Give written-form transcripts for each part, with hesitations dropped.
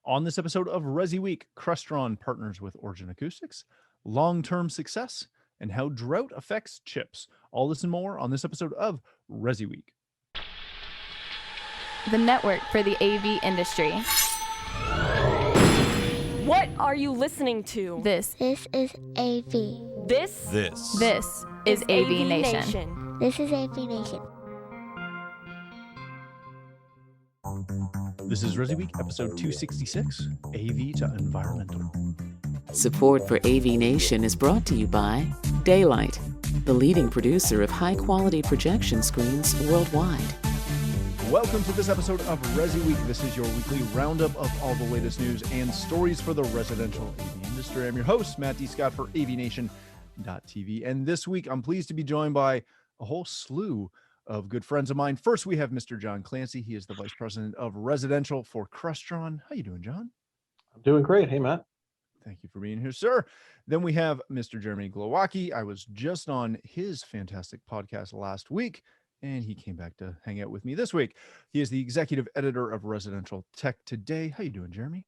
On this episode of ResiWeek, Crestron partners with Origin Acoustics, long-term success, and how drought affects chips. All this and more on this episode of ResiWeek. The network for the AV industry. What are you listening to? This is AV. This is AVNation. This is AVNation. This is ResiWeek, episode 266, AV to Environmental. Support for AVNation is brought to you by Daylight, the leading producer of high-quality projection screens worldwide. Welcome to this episode of ResiWeek. This is your weekly roundup of all the latest news and stories for the residential AV industry. I'm your host, Matt D. Scott for AVNation.tv. And this week, I'm pleased to be joined by a whole slew of good friends of mine. First, we have Mr. John Clancy. He is the Vice President of Residential for Crestron. How you doing, John? I'm doing great. Hey, Matt. Thank you for being here, sir. Then we have Mr. Jeremy Glowacki. I was just on his fantastic podcast last week, and he came back to hang out with me this week. He is the Executive Editor of Residential Tech Today. How you doing, Jeremy?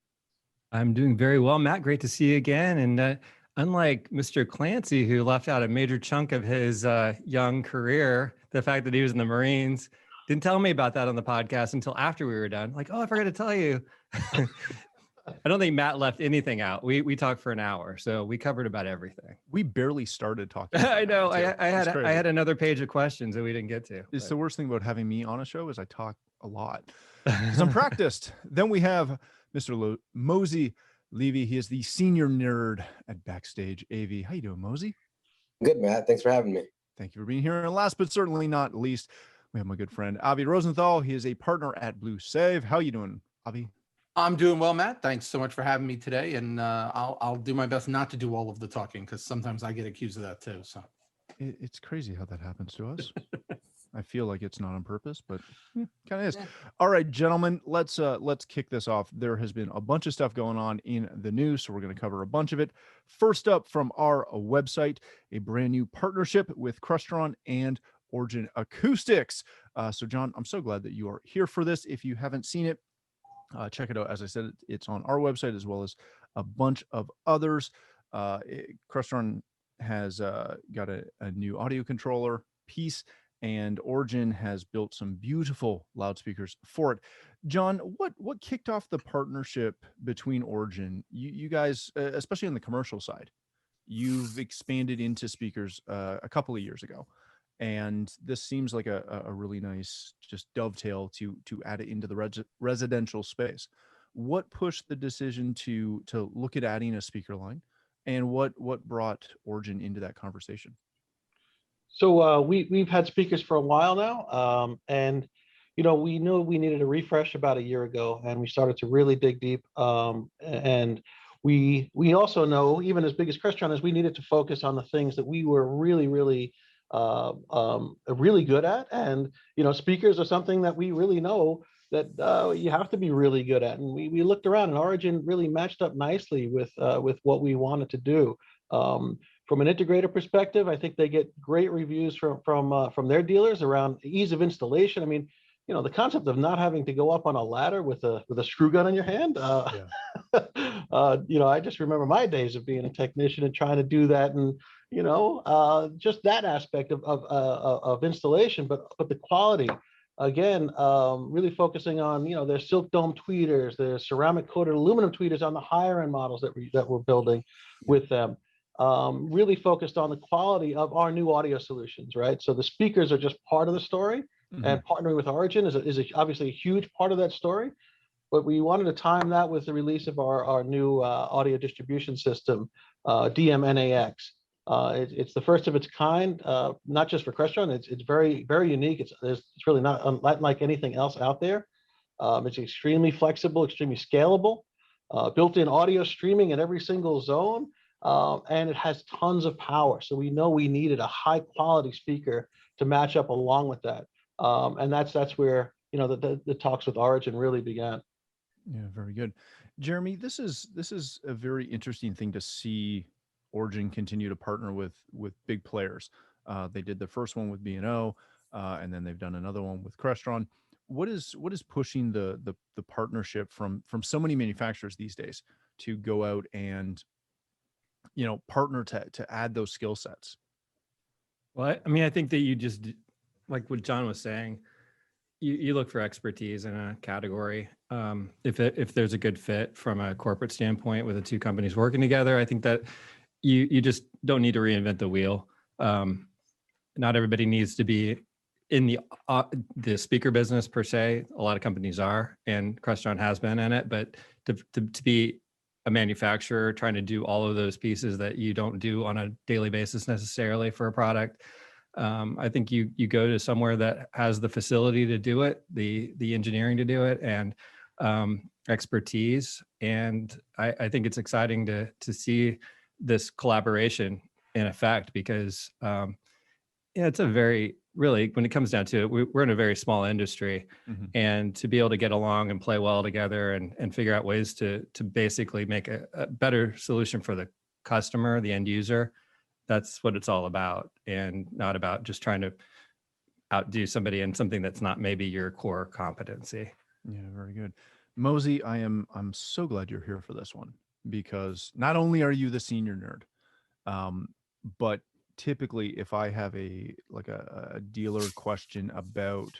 I'm doing very well, Matt. Great to see you again. And unlike Mr. Clancy, who left out a major chunk of his young career, the fact that he was in the Marines, didn't tell me about that on the podcast until after we were done. Like, oh, I forgot to tell you. I don't think Matt left anything out. We talked for an hour, so we covered about everything. We barely started talking. I know. I had another page of questions that we didn't get to. It's the worst thing about having me on a show is I talk a lot because I'm practiced. Then we have Mr. Mosey Levy. He is the senior nerd at Backstage AV. How you doing, Mosey? Good, Matt. Thanks for having me. Thank you for being here. And last but certainly not least, we have my good friend Avi Rosenthal. He is a partner at Blue Save. How you doing, Avi? I'm doing well, Matt. Thanks so much for having me today, and I'll do my best not to do all of the talking because sometimes I get accused of that too. So it's crazy how that happens to us. I feel like it's not on purpose, but kind of is. Yeah. All right, gentlemen, let's kick this off. There has been a bunch of stuff going on in the news, so we're going to cover a bunch of it. First up, from our website, a brand new partnership with Crestron and Origin Acoustics. So, John, I'm so glad that you are here for this. If you haven't seen it, check it out. As I said, it's on our website as well as a bunch of others. Crestron has got a new audio controller piece, and Origin has built some beautiful loudspeakers for it. John, what kicked off the partnership between Origin? You guys, especially on the commercial side, you've expanded into speakers a couple of years ago. And this seems like a really nice just dovetail to add it into the residential space. What pushed the decision to look at adding a speaker line, and what brought Origin into that conversation? So we've had speakers for a while now, and we knew we needed a refresh about a year ago, and we started to really dig deep. And we also know, even as big as Crestron is, we needed to focus on the things that we were really good at. And speakers are something that we really know that you have to be really good at. And we looked around, and Origin really matched up nicely with what we wanted to do. From an integrator perspective, I think they get great reviews from their dealers around ease of installation. I mean, the concept of not having to go up on a ladder with a screw gun in your hand. I just remember my days of being a technician and trying to do that, and just that aspect of installation, but the quality. Again, really focusing on their silk dome tweeters, their ceramic coated aluminum tweeters on the higher end models that we're building with them. Really focused on the quality of our new audio solutions, right? So the speakers are just part of the story, and partnering with Origin is obviously a huge part of that story. But we wanted to time that with the release of our new audio distribution system, DMNAX. It's the first of its kind, not just for Crestron. It's very, very unique. It's really not unlike anything else out there. It's extremely flexible, extremely scalable, built-in audio streaming in every single zone. And it has tons of power. So we know we needed a high quality speaker to match up along with that. And that's where, the talks with Origin really began. Yeah, very good. Jeremy, this is a very interesting thing to see Origin continue to partner with big players. They did the first one with B&O, and then they've done another one with Crestron. what is pushing the partnership from so many manufacturers these days to go out and, you know, partner to add those skill sets? Well, I mean, I think that you just, like what John was saying, you look for expertise in a category. If there's a good fit from a corporate standpoint with the two companies working together, I think that you just don't need to reinvent the wheel. Not everybody needs to be in the speaker business per se. A lot of companies are, and Crestron has been in it. But to be a manufacturer trying to do all of those pieces that you don't do on a daily basis necessarily for a product, I think you go to somewhere that has the facility to do it, the engineering to do it, and expertise. And I think it's exciting to see this collaboration in effect, because it's a very, really, when it comes down to it, we're in a very small industry, and to be able to get along and play well together and figure out ways to basically make a better solution for the customer, the end user, that's what it's all about, and not about just trying to outdo somebody in something that's not maybe your core competency. Yeah, very good. Mosey, I'm so glad you're here for this one, because not only are you the senior nerd, but typically if I have a dealer question about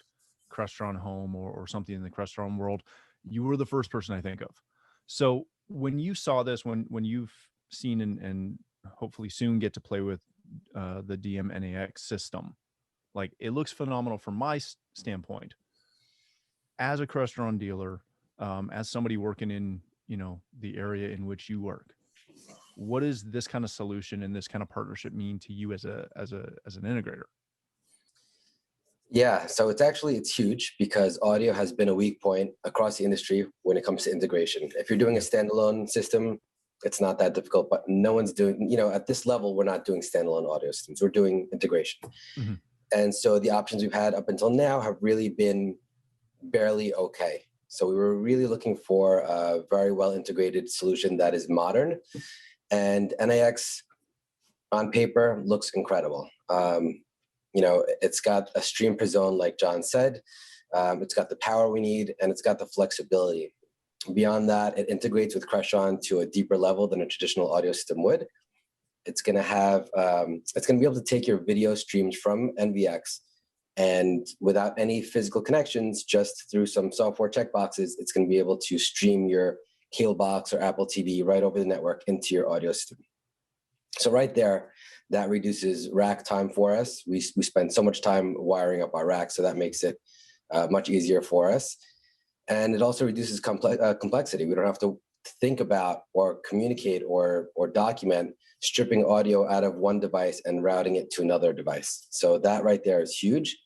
Crestron Home or something in the Crestron world, you were the first person I think of. So when you saw this, when you've seen and hopefully soon get to play with the DM-NAX system, like, it looks phenomenal from my standpoint as a Crestron dealer, as somebody working in, you know, the area in which you work. What does this kind of solution and this kind of partnership mean to you as an integrator? Yeah, so it's huge, because audio has been a weak point across the industry when it comes to integration. If you're doing a standalone system, it's not that difficult, but no one's doing, you know, at this level, we're not doing standalone audio systems. We're doing integration. And so the options we've had up until now have really been barely okay. So we were really looking for a very well integrated solution that is modern, and NAX on paper looks incredible. You know, it's got a stream per zone, like John said. It's got the power we need, and it's got the flexibility. Beyond that, it integrates with Crestron to a deeper level than a traditional audio system would. It's going to have, it's going to be able to take your video streams from NVX, and without any physical connections, just through some software checkboxes, it's going to be able to stream your Cable-Box or Apple TV right over the network into your audio system. So right there, that reduces rack time for us. We spend so much time wiring up our racks, so that makes it much easier for us. And it also reduces complexity. We don't have to think about or communicate or document stripping audio out of one device and routing it to another device. So that right there is huge.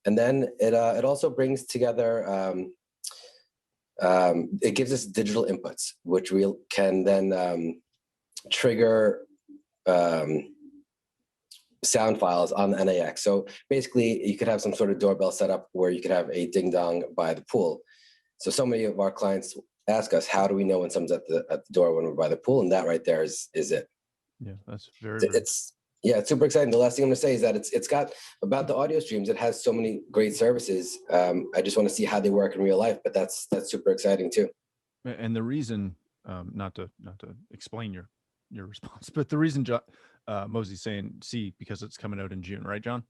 And then it also brings together, it gives us digital inputs, which we can then trigger sound files on the NAX. So basically, you could have some sort of doorbell set up where you could have a ding dong by the pool. So many of our clients ask us, how do we know when someone's at the door when we're by the pool? And that right there is it. Yeah, that's very. It's super exciting. The last thing I'm going to say is that it's got, about the audio streams, it has so many great services. I just want to see how they work in real life, but that's super exciting too. And the reason, not to explain your response, but the reason Mosey's saying because it's coming out in June, right, John?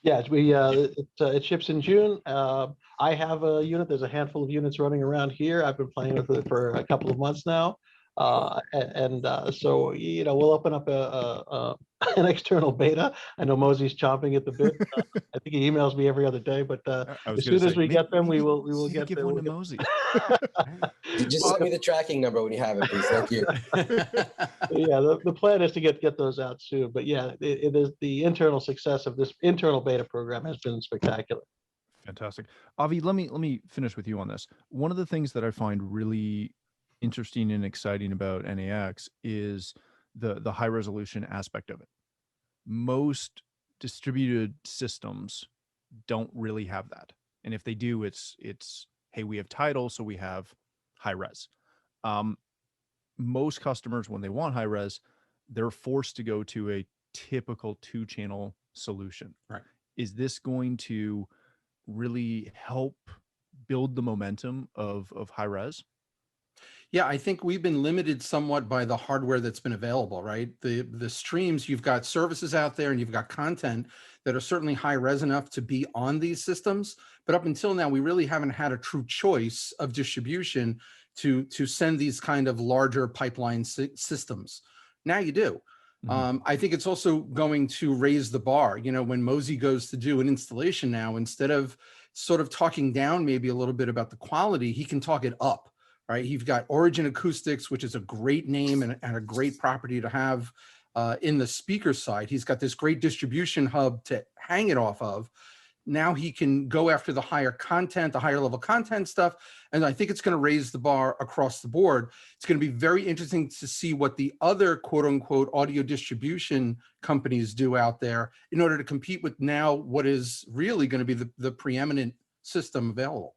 Yeah, it ships in June. I have a unit. There's a handful of units running around here. I've been playing with it for a couple of months now. So, you know, we'll open up an external beta. I know Mosey's chomping at the bit. I think he emails me every other day, but as soon as we get them, we will get give one to Mosey. Just send me the tracking number when you have it, please. Thank you. Yeah, the plan is to get those out soon. But yeah, it is, the internal success of this internal beta program has been spectacular. Fantastic. Avi, let me finish with you on this. One of the things that I find really interesting and exciting about NAX is the high resolution aspect of it. Most distributed systems don't really have that, and if they do, it's hey, we have Tidal, so we have high res. Most customers, when they want high res, they're forced to go to a typical 2-channel solution. Right. Is this going to really help build the momentum of high res? Yeah, I think we've been limited somewhat by the hardware that's been available, right? The streams, you've got services out there and you've got content that are certainly high res enough to be on these systems. But up until now, we really haven't had a true choice of distribution to send these kind of larger pipeline systems. Now you do. I think it's also going to raise the bar. You know, when Mosey goes to do an installation now, instead of sort of talking down maybe a little bit about the quality, he can talk it up. Right, you've got Origin Acoustics, which is a great name and a great property to have in the speaker side. He's got this great distribution hub to hang it off of. Now he can go after the higher content, the higher level content stuff. And I think it's going to raise the bar across the board. It's going to be very interesting to see what the other quote unquote audio distribution companies do out there in order to compete with now what is really going to be the preeminent system available.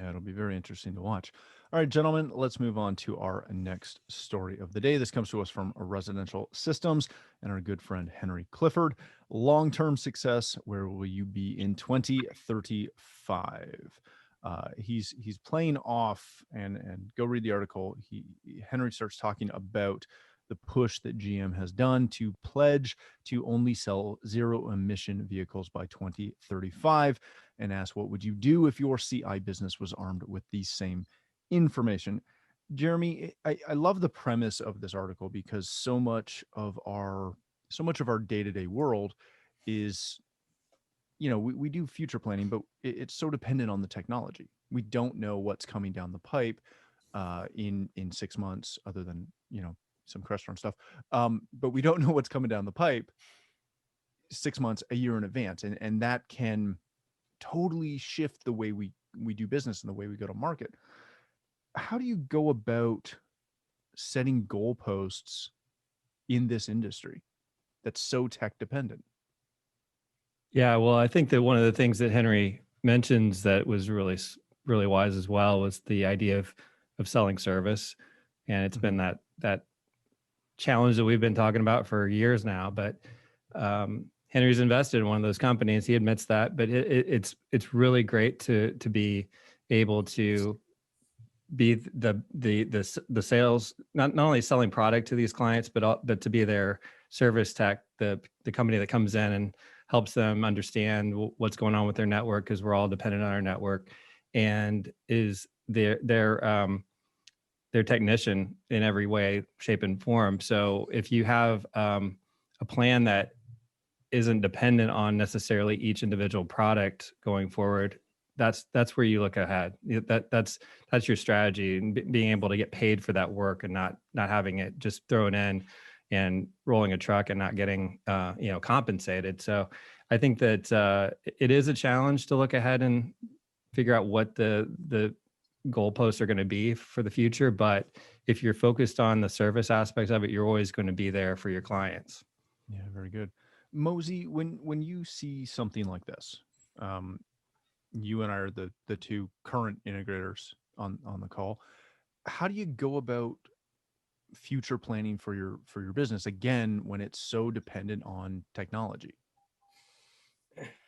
Yeah, it'll be very interesting to watch. All right, gentlemen, let's move on to our next story of the day. This comes to us from Residential Systems and our good friend Henry Clifford. Long-term success, where will you be in 2035? He's playing off, and go read the article. Henry starts talking about the push that GM has done to pledge to only sell zero-emission vehicles by 2035, and asks, what would you do if your CI business was armed with the same information? Jeremy, I love the premise of this article because so much of our day-to-day world is, you know, we do future planning, but it's so dependent on the technology. We don't know what's coming down the pipe in 6 months, other than, you know, some Crestron stuff. But we don't know what's coming down the pipe 6 months, a year in advance, and that can totally shift the way we do business and the way we go to market. How do you go about setting goalposts in this industry that's so tech dependent? Yeah, well, I think that one of the things that Henry mentions that was really wise as well was the idea of selling service, and it's been that challenge that we've been talking about for years now. But Henry's invested in one of those companies. He admits that, but it's really great to be able to be the sales, not only selling product to these clients, but to be their service tech, the company that comes in and helps them understand what's going on with their network, because we're all dependent on our network, and is their technician in every way, shape, and form. So if you have a plan that isn't dependent on necessarily each individual product going forward, that's where you look ahead. That's your strategy, and being able to get paid for that work and not having it just thrown in and rolling a truck and not getting compensated. So I think that it is a challenge to look ahead and figure out what the goalposts are going to be for the future. But if you're focused on the service aspects of it, you're always going to be there for your clients. Yeah, very good. Mosey, when you see something like this, you and I are the two current integrators on the call. How do you go about future planning for your business, again, when it's so dependent on technology?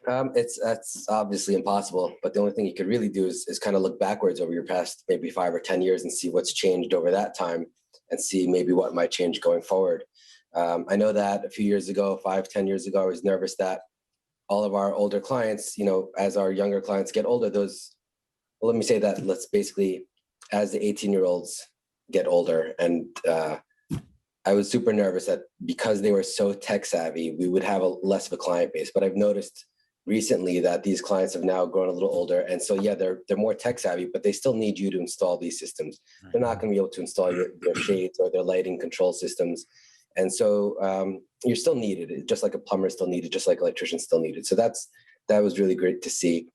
That's obviously impossible, but the only thing you could really do is kind of look backwards over your past maybe 5 or 10 years and see what's changed over that time, and see maybe what might change going forward. I know that a few years ago, 5, 10 years ago, I was nervous that all of our older clients, as our younger clients get older, let me say that, let's basically, as the 18-year-olds get older, and I was super nervous that because they were so tech savvy, we would have less of a client base. But I've noticed recently that these clients have now grown a little older, and so yeah, they're more tech savvy, but they still need you to install these systems. They're not going to be able to install their shades or their lighting control systems. And so you're still needed, just like a plumber is still needed, just like electricians still needed. So that was really great to see.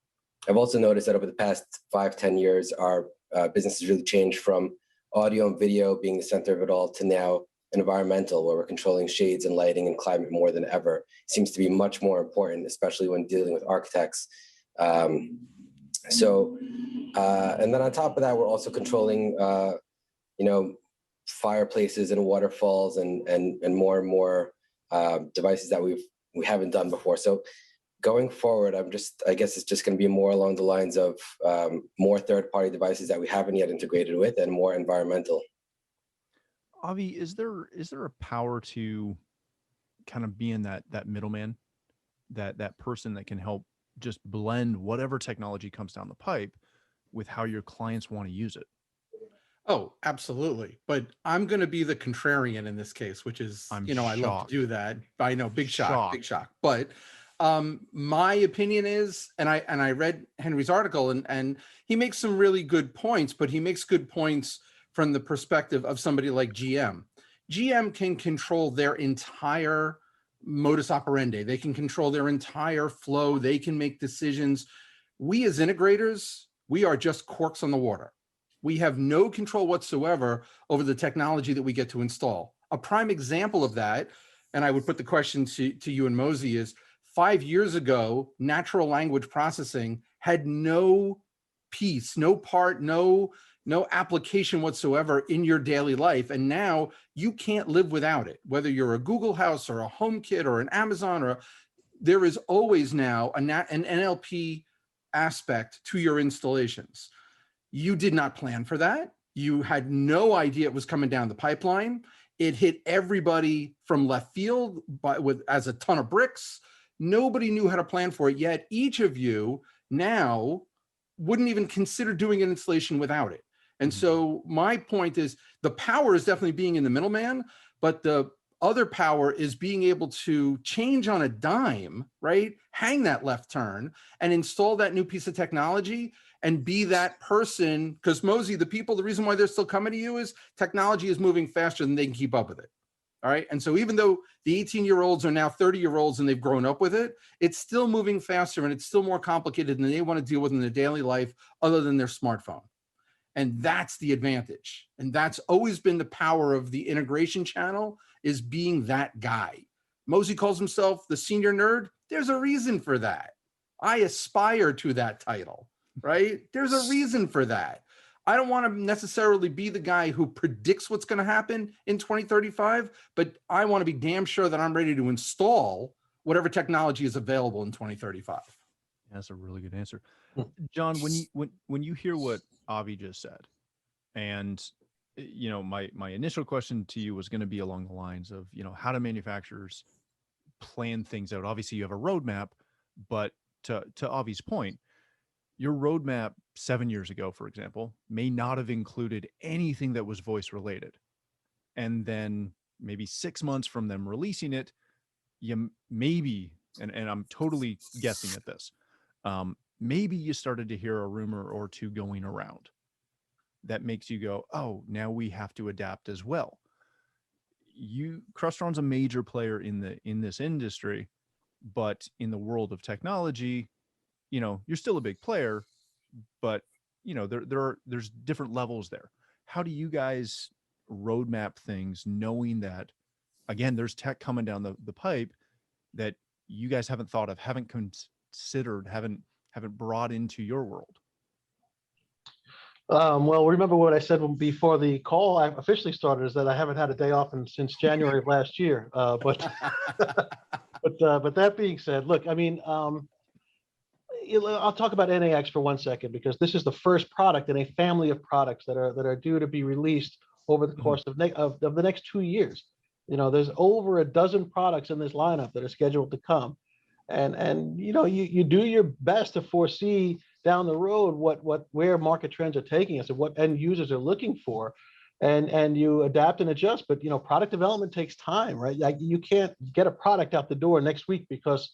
I've also noticed that over the past 5, 10 years, our business has really changed from audio and video being the center of it all to now environmental, where we're controlling shades and lighting and climate more than ever. It seems to be much more important, especially when dealing with architects. And then on top of that, we're also controlling, fireplaces and waterfalls and more devices that we haven't done before. So going forward, I guess it's just going to be more along the lines of more third-party devices that we haven't yet integrated with, and more environmental. Avi, is there a power to kind of being that middleman, that person that can help just blend whatever technology comes down the pipe with how your clients want to use it? Oh, absolutely. But I'm going to be the contrarian in this case, which is, I'm I love shocked. to do that. I know, big shock. Shocked. But my opinion is, and I read Henry's article, and he makes some really good points, but he makes good points from the perspective of somebody like GM. GM can control their entire modus operandi. They can control their entire flow. They can make decisions. We as integrators, we are just corks on the water. We have no control whatsoever over the technology that we get to install. A prime example of that, and I would put the question to you and Mosey, is 5 years ago, natural language processing had no piece, no part, no application whatsoever in your daily life. And now you can't live without it. Whether you're a Google House or a HomeKit or an Amazon, there is always now an NLP aspect to your installations. You did not plan for that. You had no idea it was coming down the pipeline. It hit everybody from left field as a ton of bricks. Nobody knew how to plan for it, yet each of you now wouldn't even consider doing an installation without it. And so my point is, the power is definitely being in the middleman, but the other power is being able to change on a dime, right? Hang that left turn and install that new piece of technology and be that person. Because Mosey, the reason why they're still coming to you is technology is moving faster than they can keep up with it. All right. And so even though the 18-year-olds are now 30-year-olds and they've grown up with it, it's still moving faster and it's still more complicated than they want to deal with in their daily life other than their smartphone. And that's the advantage. And that's always been the power of the integration channel, is being that guy. Mosey calls himself the senior nerd. There's a reason for that. I aspire to that title, right? There's a reason for that. I don't want to necessarily be the guy who predicts what's going to happen in 2035, but I want to be damn sure that I'm ready to install whatever technology is available in 2035. That's a really good answer. John, when you hear what Avi just said, and my initial question to you was going to be along the lines of, how do manufacturers plan things out? Obviously you have a roadmap, but to Avi's point, your roadmap 7 years ago, for example, may not have included anything that was voice related. And then maybe 6 months from them releasing it, you maybe, and I'm totally guessing at this, maybe you started to hear a rumor or two going around that makes you go, oh, now we have to adapt as well. Crestron's a major player in this industry, but in the world of technology, you're still a big player, but there's different levels there. How do you guys roadmap things, knowing that, again, there's tech coming down the pipe that you guys haven't thought of, haven't considered, haven't brought into your world? Well, remember what I said before the call I officially started, is that I haven't had a day off since January of last year. But that being said, look, I mean, I'll talk about NAX for 1 second, because this is the first product in a family of products that are due to be released over the course of the next 2 years. There's over a dozen products in this lineup that are scheduled to come, and you do your best to foresee down the road where market trends are taking us and what end users are looking for, and you adapt and adjust. But product development takes time, right? Like, you can't get a product out the door next week because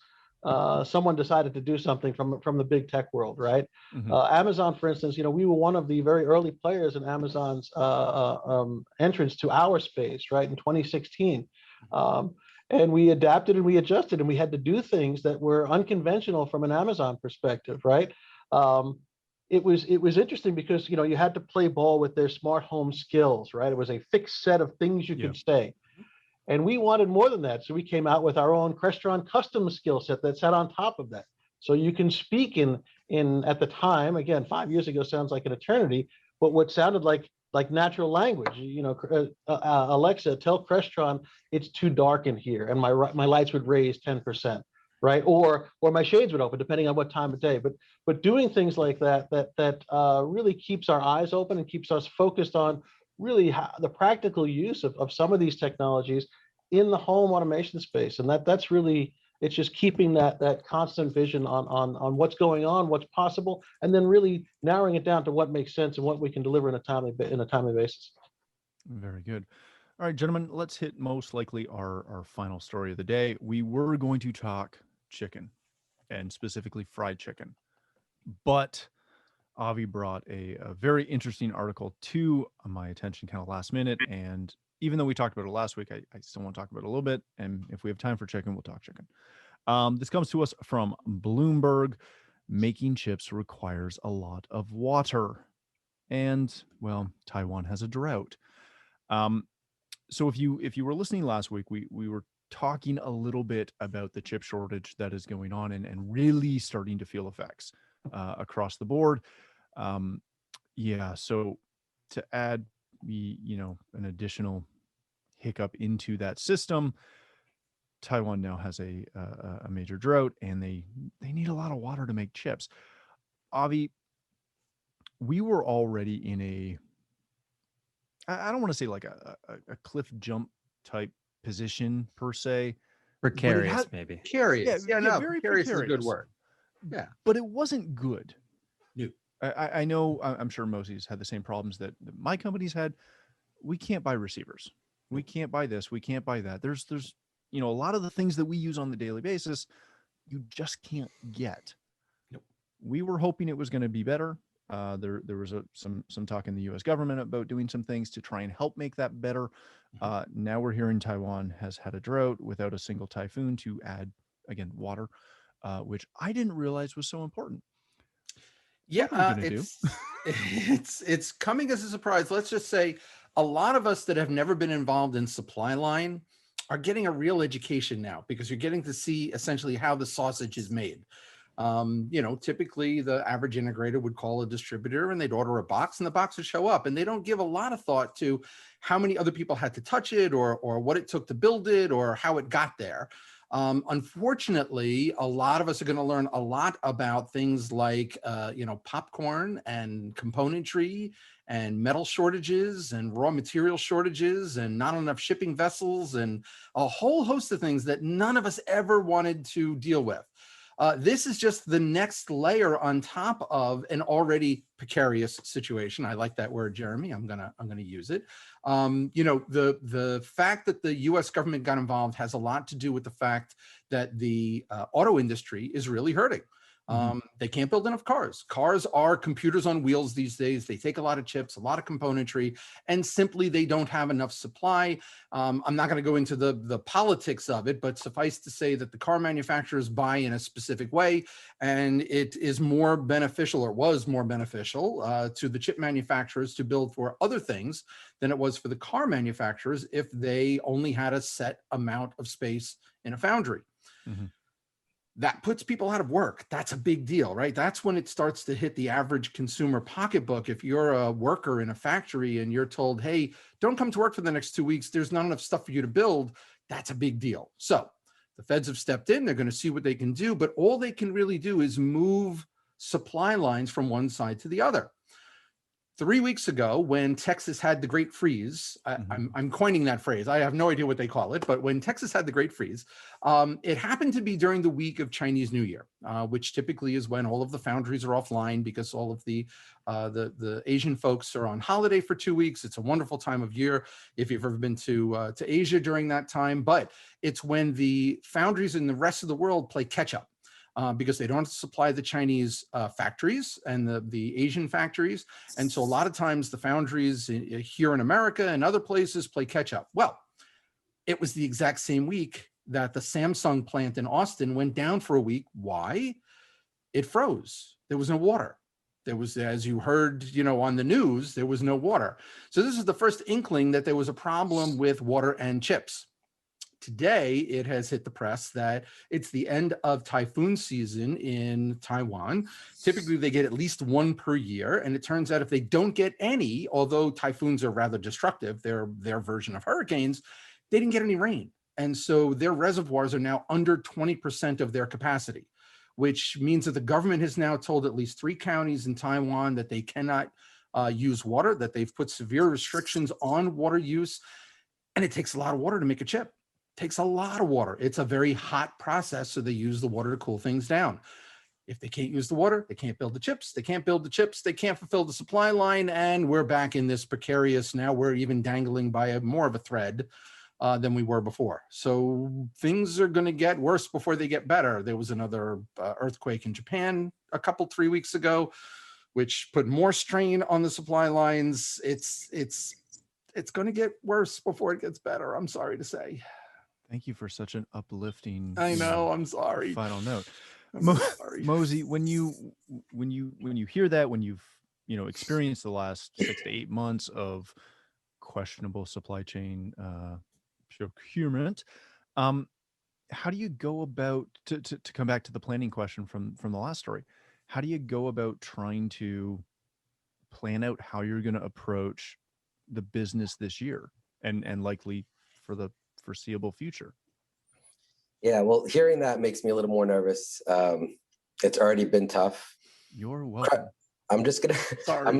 someone decided to do something from the big tech world, right? Amazon, for instance, we were one of the very early players in Amazon's entrance to our space, right, in 2016. And we adapted and we adjusted, and we had to do things that were unconventional from an Amazon perspective, right? It was interesting because you had to play ball with their smart home skills, right? It was a fixed set of things you could say. And we wanted more than that. So we came out with our own Crestron custom skill set that sat on top of that. So you can speak in at the time, again, 5 years ago sounds like an eternity, but what sounded like natural language, Alexa, tell Crestron it's too dark in here, and my lights would raise 10%. right? Or my shades would open, depending on what time of day. But doing things like that really keeps our eyes open and keeps us focused on really the practical use of some of these technologies in the home automation space. And that's really, it's just keeping that constant vision on what's going on, what's possible, and then really narrowing it down to what makes sense and what we can deliver in a timely basis. Very good. All right, gentlemen, let's hit most likely our final story of the day. We were going to talk chicken, and specifically fried chicken, but Avi brought a very interesting article to my attention kind of last minute. And even though we talked about it last week, I still want to talk about it a little bit. And if we have time for chicken, we'll talk chicken. This comes to us from Bloomberg. Making chips requires a lot of water. And, well, Taiwan has a drought. So if you were listening last week, we were talking a little bit about the chip shortage that is going on and really starting to feel effects across the board. So to add an additional hiccup into that system, Taiwan now has a major drought, and they need a lot of water to make chips. Avi, we were already in I don't want to say like a cliff jump type position per se. Precarious, maybe. Precarious. Very precarious is a good word. Yeah. But it wasn't good. No. I know, I'm sure Mosey's had the same problems that my company's had. We can't buy receivers. We can't buy this. We can't buy that. There's a lot of the things that we use on the daily basis, you just can't get. Nope. We were hoping it was going to be better. There was some talk in the U.S. government about doing some things to try and help make that better. Now we're hearing Taiwan has had a drought without a single typhoon to add, again, water, which I didn't realize was so important. Yeah, it's coming as a surprise. Let's just say a lot of us that have never been involved in supply line are getting a real education now, because you're getting to see essentially how the sausage is made. Typically the average integrator would call a distributor and they'd order a box, and the box would show up, and they don't give a lot of thought to how many other people had to touch it, or what it took to build it, or how it got there. Unfortunately, a lot of us are going to learn a lot about things like, popcorn and componentry and metal shortages and raw material shortages and not enough shipping vessels and a whole host of things that none of us ever wanted to deal with. This is just the next layer on top of an already precarious situation. I like that word, Jeremy. I'm gonna use it. The fact that the U.S. government got involved has a lot to do with the fact that the auto industry is really hurting. They can't build enough cars. Cars are computers on wheels these days. They take a lot of chips, a lot of componentry, and simply they don't have enough supply. I'm not going to go into the politics of it, but suffice to say that the car manufacturers buy in a specific way, and it is more beneficial, or was more beneficial, to the chip manufacturers to build for other things than it was for the car manufacturers if they only had a set amount of space in a foundry. That puts people out of work. That's a big deal, right? That's when it starts to hit the average consumer pocketbook. If you're a worker in a factory and you're told, hey, don't come to work for the next 2 weeks, there's not enough stuff for you to build, that's a big deal. So the feds have stepped in. They're going to see what they can do, but all they can really do is move supply lines from one side to the other. 3 weeks ago, when Texas had the Great Freeze, I'm coining that phrase. I have no idea what they call it, but when Texas had the Great Freeze, it happened to be during the week of Chinese New Year, which typically is when all of the foundries are offline because all of the Asian folks are on holiday for 2 weeks. It's a wonderful time of year if you've ever been to Asia during that time, but it's when the foundries in the rest of the world play catch up. Because they don't supply the Chinese factories and the Asian factories. And so a lot of times the foundries here in America and other places play catch up. Well, it was the exact same week that the Samsung plant in Austin went down for a week. Why? It froze. There was no water. There was, as you heard, on the news, there was no water. So this is the first inkling that there was a problem with water and chips. Today, it has hit the press that it's the end of typhoon season in Taiwan. Typically, they get at least one per year. And it turns out if they don't get any, although typhoons are rather destructive, they're their version of hurricanes, they didn't get any rain. And so their reservoirs are now under 20% of their capacity, which means that the government has now told at least 3 counties in Taiwan that they cannot use water, that they've put severe restrictions on water use. And it takes a lot of water to make a chip. It takes a lot of water. It's a very hot process, so they use the water to cool things down. If they can't use the water, they can't build the chips. They can't build the chips. They can't fulfill the supply line. And we're back in this precarious, now we're even dangling by more of a thread than we were before. So things are going to get worse before they get better. There was another earthquake in Japan 3 weeks ago, which put more strain on the supply lines. It's going to get worse before it gets better. I'm sorry to say. Thank you for such an uplifting. I know. I'm sorry. Final note. Sorry. Mosey, when you hear that, when you've experienced the last 6 to 8 months of questionable supply chain procurement, how do you go about to come back to the planning question from the last story? How do you go about trying to plan out how you're going to approach the business this year and likely for the foreseeable future? Yeah, well, hearing that makes me a little more nervous. It's already been tough. You're welcome. I'm gonna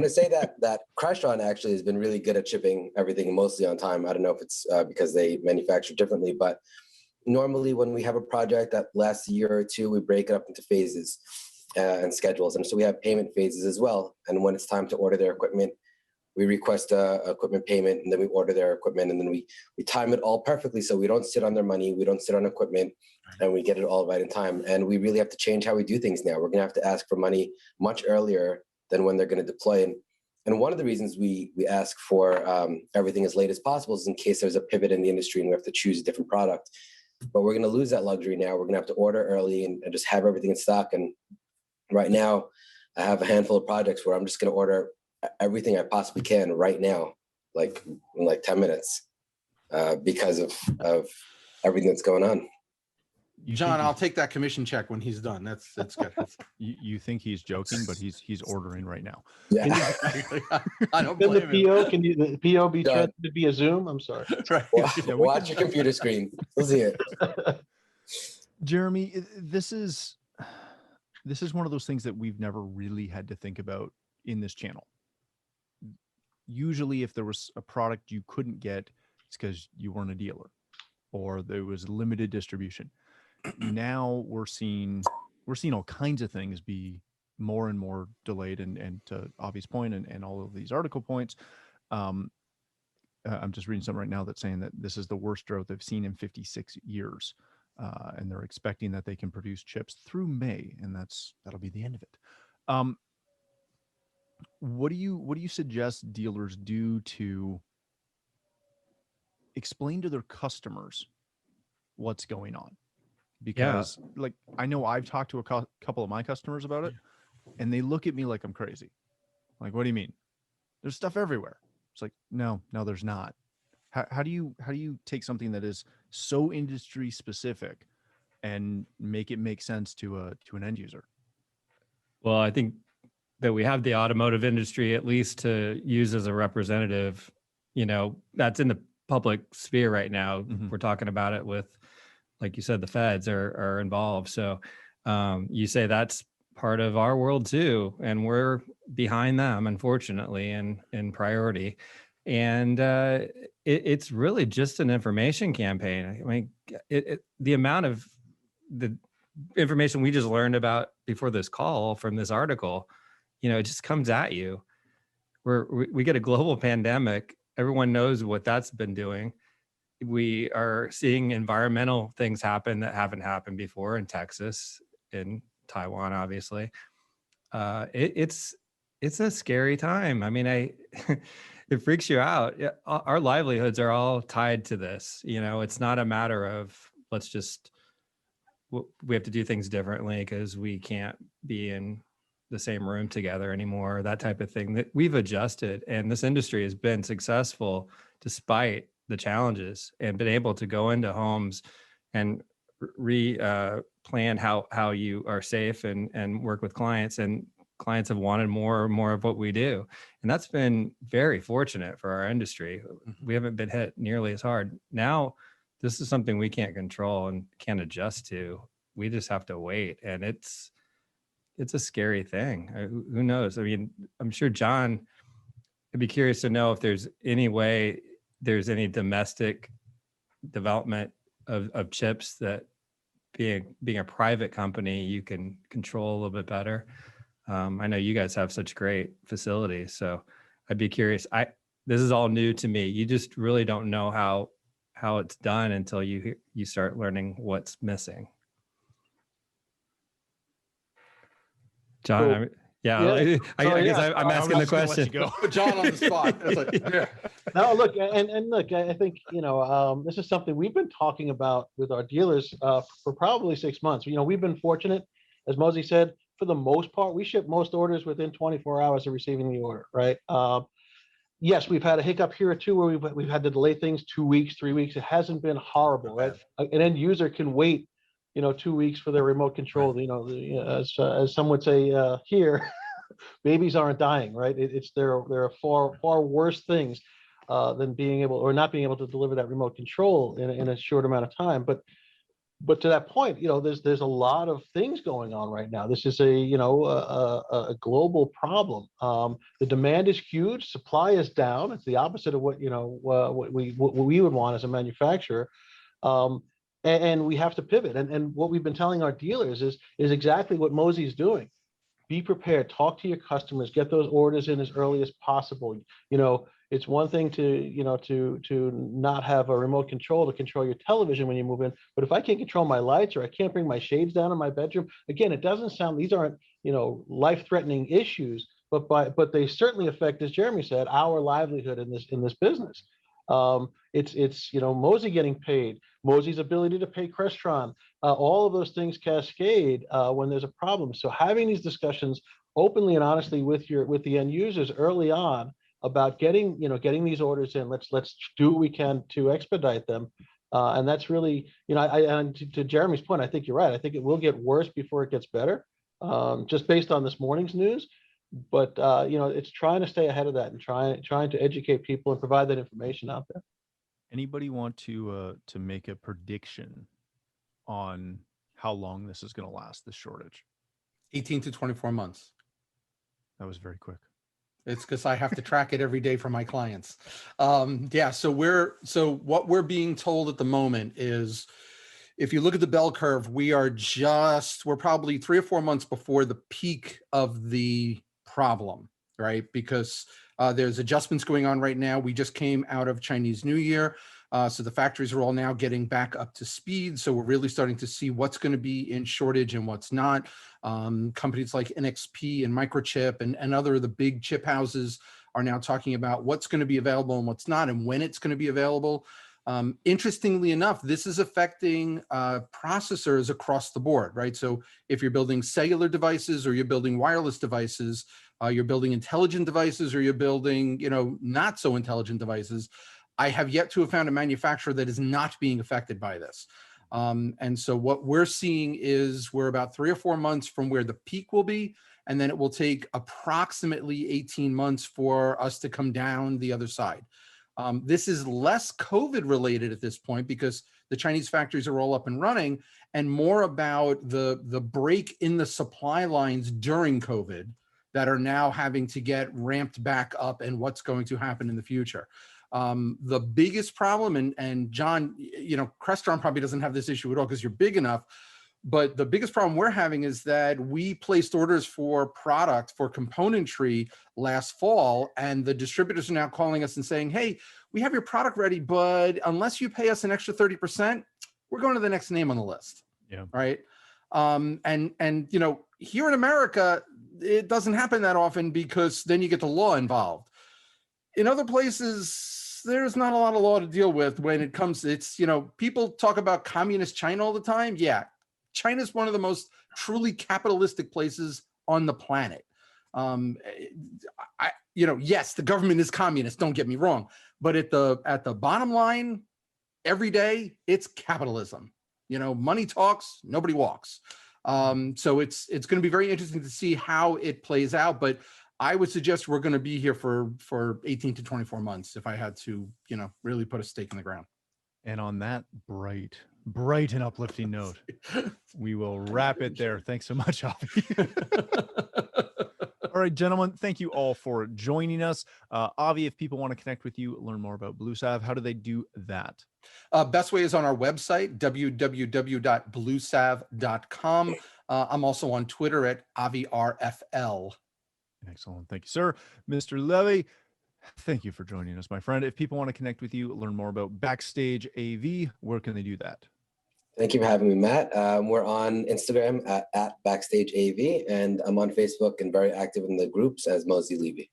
say that Crestron actually has been really good at shipping everything mostly on time. I don't know if it's because they manufacture differently, but normally when we have a project that lasts a year or two, we break it up into phases and schedules, and so we have payment phases as well. And when it's time to order their equipment, we request equipment payment, and then we order their equipment, and then we time it all perfectly so we don't sit on their money, we don't sit on equipment, and we get it all right in time. And we really have to change how we do things now. We're going to have to ask for money much earlier than when they're going to deploy. And one of the reasons we ask for everything as late as possible is in case there's a pivot in the industry and we have to choose a different product. But we're going to lose that luxury now. We're going to have to order early and just have everything in stock. And right now, I have a handful of projects where I'm just going to order everything I possibly can right now, like in 10 minutes, because of everything that's going on. John, I'll take that commission check when he's done. That's good. You think he's joking, but he's ordering right now. Yeah. I don't Then blame the him. PO, the PO be transferred via Zoom? I'm sorry. Right. Watch your computer screen. We'll see it. Jeremy, this is one of those things that we've never really had to think about in this channel. Usually if there was a product you couldn't get, it's because you weren't a dealer or there was limited distribution. Now we're seeing all kinds of things be more and more delayed, and to Avi's point and all of these article points, I'm just reading something right now that's saying that this is the worst drought they've seen in 56 years. And they're expecting that they can produce chips through May, and that'll be the end of it. What do you suggest dealers do to explain to their customers what's going on? Because I know I've talked to a couple of my customers about it, and they look at me like I'm crazy. Like, what do you mean? There's stuff everywhere. It's like, no, there's not. How do you take something that is so industry specific and make it make sense to an end user? Well, I think that we have the automotive industry at least to use as a representative, that's in the public sphere right now. Mm-hmm. We're talking about it with, like you said, the feds are involved. So you say that's part of our world too, and we're behind them, unfortunately, in priority. And it's really just an information campaign. I mean, the amount of the information we just learned about before this call from this article, it just comes at you. We get a global pandemic. Everyone knows what that's been doing. We are seeing environmental things happen that haven't happened before in Texas, in Taiwan, obviously. It's a scary time. I mean, it freaks you out. Our livelihoods are all tied to this. It's not a matter of we have to do things differently because we can't be in the same room together anymore, that type of thing. That we've adjusted, and this industry has been successful despite the challenges, and been able to go into homes and plan how you are safe and work with clients, and clients have wanted more and more of what we do. And that's been very fortunate for our industry. We haven't been hit nearly as hard. Now this is something we can't control and can't adjust to. We just have to wait. And it's a scary thing. Who knows? I mean, I'm sure John, I'd be curious to know if there's any way there's any domestic development of chips that being a private company, you can control a little bit better. I know you guys have such great facilities, so I'd be curious. This is all new to me. You just really don't know how it's done until you start learning what's missing. John, I guess I'm asking the question. Put John on the spot. It's like, yeah. No, look, and look, I think, this is something we've been talking about with our dealers for probably 6 months. We've been fortunate, as Mosey said, for the most part, we ship most orders within 24 hours of receiving the order, right? Yes, we've had a hiccup here or two where we've had to delay things 2 weeks, 3 weeks. It hasn't been horrible, right? An end user can wait, 2 weeks for their remote control. As some would say here, babies aren't dying, right? There are far worse things than being able or not being able to deliver that remote control in a short amount of time. But to that point, there's a lot of things going on right now. This is a global problem. The demand is huge, supply is down. It's the opposite of what we would want as a manufacturer. And we have to pivot. And what we've been telling our dealers is exactly what Mosey's doing. Be prepared, talk to your customers, get those orders in as early as possible. It's one thing to not have a remote control to control your television when you move in, but if I can't control my lights or I can't bring my shades down in my bedroom, again, it doesn't sound, these aren't, life-threatening issues, but they certainly affect, as Jeremy said, our livelihood in this business. It's Mosey getting paid, Mosey's ability to pay Crestron, all of those things cascade when there's a problem. So having these discussions openly and honestly with the end users early on about getting these orders in, let's do what we can to expedite them, and that's really, and to Jeremy's point, I think you're right. I think it will get worse before it gets better, just based on this morning's news. But it's trying to stay ahead of that and trying to educate people and provide that information out there. Anybody want to make a prediction on how long this is going to last, this shortage? 18 to 24 months. That was very quick. It's because I have to track it every day for my clients. So what we're being told at the moment is, if you look at the bell curve, we're probably 3 or 4 months before the peak of the problem, right? Because there's adjustments going on right now. We just came out of Chinese New Year. So the factories are all now getting back up to speed. So we're really starting to see what's going to be in shortage and what's not. Companies like NXP and Microchip and other of the big chip houses are now talking about what's going to be available and what's not, and when it's going to be available. Interestingly enough, this is affecting processors across the board, right? So if you're building cellular devices or you're building wireless devices, you're building intelligent devices or you're building, not so intelligent devices, I have yet to have found a manufacturer that is not being affected by this. And so what we're seeing is we're about 3 or 4 months from where the peak will be, and then it will take approximately 18 months for us to come down the other side. This is less COVID related at this point because the Chinese factories are all up and running, and more about the break in the supply lines during COVID that are now having to get ramped back up and what's going to happen in the future. The biggest problem, and John, Crestron probably doesn't have this issue at all because you're big enough, but the biggest problem we're having is that we placed orders for product for componentry last fall, and the distributors are now calling us and saying, hey, we have your product ready, but unless you pay us an extra 30%, we're going to the next name on the list. Yeah. Right. And here in America, it doesn't happen that often because then you get the law involved. In other places, there's not a lot of law to deal with when it comes, people talk about communist China all the time. Yeah. China is one of the most truly capitalistic places on the planet. Yes, the government is communist, don't get me wrong, but at the bottom line, every day it's capitalism. Money talks, nobody walks. So it's going to be very interesting to see how it plays out, but I would suggest we're going to be here for 18 to 24 months if I had to, really put a stake in the ground. And on that bright and uplifting note, we will wrap it there. Thanks so much, Avi. All right, gentlemen, thank you all for joining us. Avi, if people want to connect with you, learn more about BlueSav, how do they do that? Best way is on our website, www.bluesav.com. I'm also on Twitter at AviRFL. Excellent. Thank you, sir. Mr. Levy, thank you for joining us, my friend. If people want to connect with you, learn more about Backstage AV, where can they do that? Thank you for having me, Matt. We're on Instagram at Backstage AV, and I'm on Facebook and very active in the groups as Mosey Levy.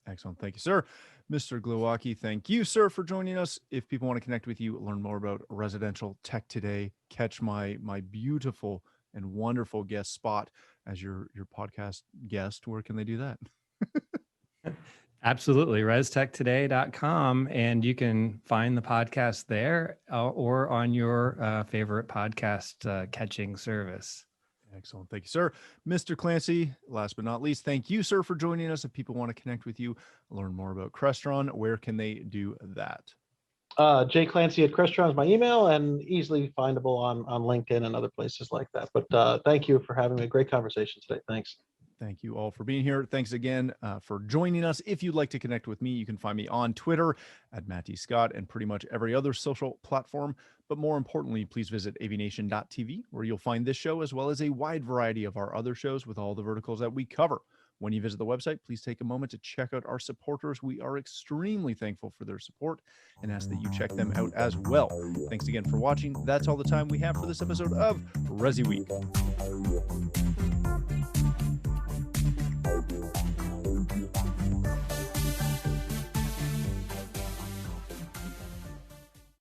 Excellent. Thank you, sir. Mr. Glowacki, thank you, sir, for joining us. If people want to connect with you, learn more about residential tech today, catch my beautiful and wonderful guest spot as your podcast guest, where can they do that? Absolutely. ResTechToday.com. And you can find the podcast there or on your favorite podcast catching service. Excellent. Thank you, sir. Mr. Clancy, last but not least, thank you, sir, for joining us. If people want to connect with you, learn more about Crestron, where can they do that? Clancy at Crestron is my email, and easily findable on LinkedIn and other places like that. But thank you for having a great conversation today. Thanks. Thank you all for being here. Thanks again for joining us. If you'd like to connect with me, you can find me on Twitter at Matt D. Scott and pretty much every other social platform. But more importantly, please visit AVNation.tv, where you'll find this show as well as a wide variety of our other shows with all the verticals that we cover. When you visit the website, please take a moment to check out our supporters. We are extremely thankful for their support and ask that you check them out as well. Thanks again for watching. That's all the time we have for this episode of ResiWeek.